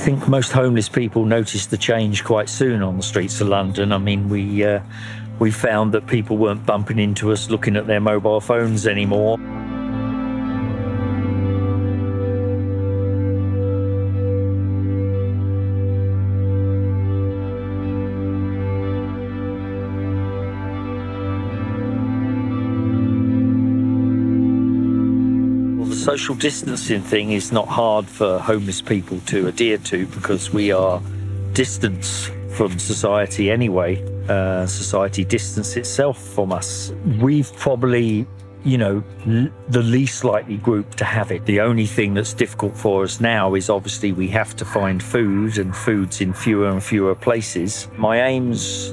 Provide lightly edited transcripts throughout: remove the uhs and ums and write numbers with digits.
I think most homeless people noticed the change quite soon on the streets of London. I mean, we found that people weren't bumping into us looking at their mobile phones anymore. Social distancing thing is not hard for homeless people to adhere to because we are distanced from society anyway. Society distance itself from us. We've probably, you know, the least likely group to have it. The only thing that's difficult for us now is obviously we have to find food, and food's in fewer and fewer places. My aims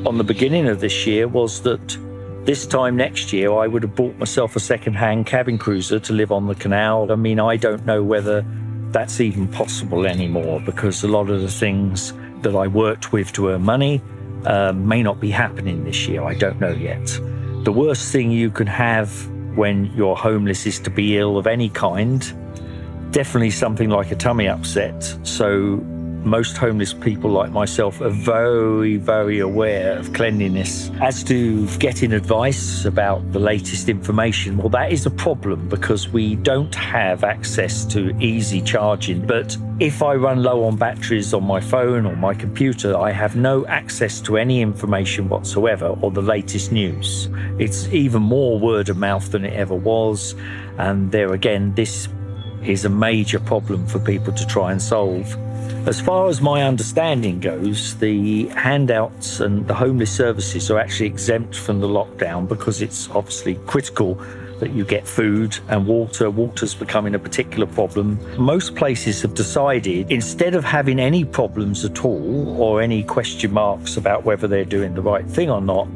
on the beginning of this year was that this time next year, I would have bought myself a second-hand cabin cruiser to live on the canal. I mean, I don't know whether that's even possible anymore because a lot of the things that I worked with to earn money may not be happening this year. I don't know yet. The worst thing you can have when you're homeless is to be ill of any kind. Definitely something like a tummy upset. So most homeless people like myself are very, very aware of cleanliness. As to getting advice about the latest information, well, that is a problem because we don't have access to easy charging. But if I run low on batteries on my phone or my computer, I have no access to any information whatsoever or the latest news. It's even more word of mouth than it ever was. And there again, this is a major problem for people to try and solve. As far as my understanding goes, the handouts and the homeless services are actually exempt from the lockdown because it's obviously critical that you get food and water. Water's becoming a particular problem. Most places have decided, instead of having any problems at all or any question marks about whether they're doing the right thing or not,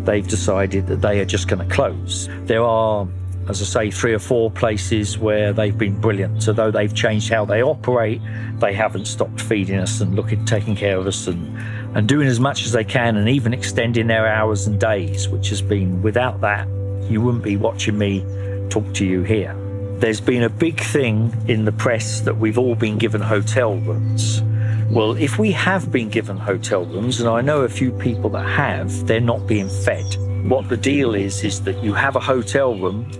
they've decided that they are just going to close. There are, as I say, 3 or 4 places where they've been brilliant. So though they've changed how they operate, they haven't stopped feeding us and taking care of us and doing as much as they can, and even extending their hours and days, which has been, without that, you wouldn't be watching me talk to you here. There's been a big thing in the press that we've all been given hotel rooms. Well, if we have been given hotel rooms, and I know a few people that have, they're not being fed. What the deal is that you have a hotel room,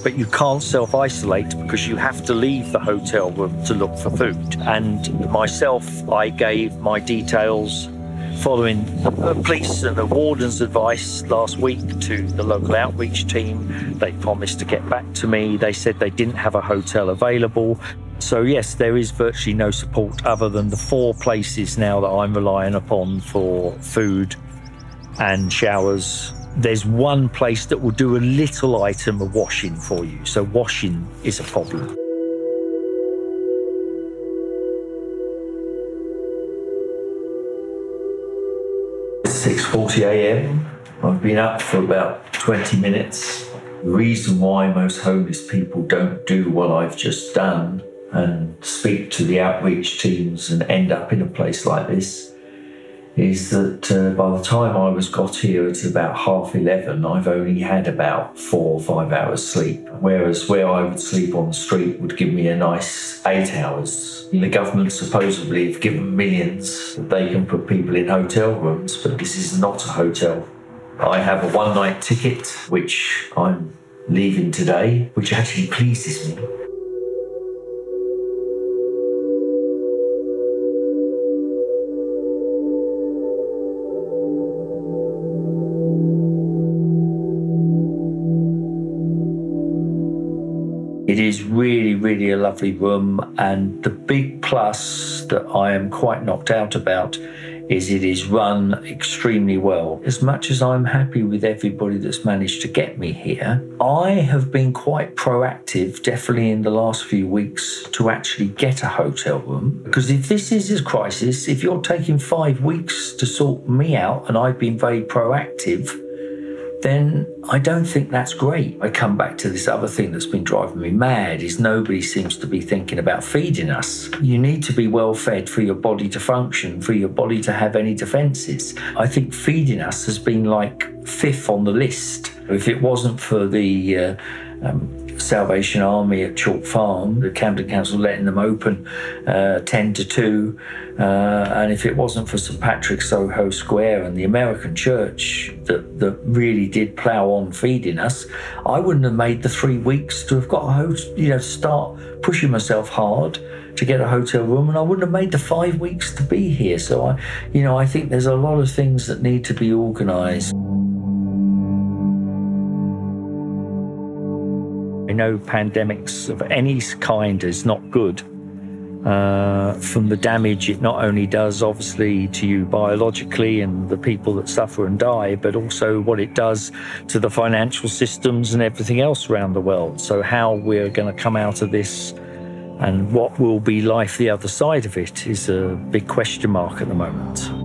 but you can't self-isolate because you have to leave the hotel room to look for food. And myself, I gave my details following the police and the warden's advice last week to the local outreach team. They promised to get back to me. They said they didn't have a hotel available. So yes, there is virtually no support other than the 4 places now that I'm relying upon for food and showers. There's one place that will do a little item of washing for you. So washing is a problem. It's 6:40 a.m. I've been up for about 20 minutes. The reason why most homeless people don't do what I've just done and speak to the outreach teams and end up in a place like this is that by the time I got here at about 11:30, I've only had about 4 or 5 hours sleep, whereas where I would sleep on the street would give me a nice 8 hours. The government supposedly have given millions that they can put people in hotel rooms, but this is not a hotel. I have a one-night ticket, which I'm leaving today, which actually pleases me. It is really, really a lovely room, and the big plus that I am quite knocked out about is it is run extremely well. As much as I'm happy with everybody that's managed to get me here, I have been quite proactive, definitely in the last few weeks, to actually get a hotel room. Because if this is a crisis, if you're taking 5 weeks to sort me out and I've been very proactive, then I don't think that's great. I come back to this other thing that's been driving me mad is nobody seems to be thinking about feeding us. You need to be well fed for your body to function, for your body to have any defences. I think feeding us has been like 5th on the list. If it wasn't for the Salvation Army at Chalk Farm, the Camden Council letting them open 10 to 2. And if it wasn't for St Patrick's Soho Square and the American church that really did plough on feeding us, I wouldn't have made the 3 weeks to have got a hotel, start pushing myself hard to get a hotel room, and I wouldn't have made the 5 weeks to be here. So I think there's a lot of things that need to be organised. I know pandemics of any kind is not good. From the damage it not only does, obviously, to you biologically and the people that suffer and die, but also what it does to the financial systems and everything else around the world. So how we're going to come out of this and what will be life the other side of it is a big question mark at the moment.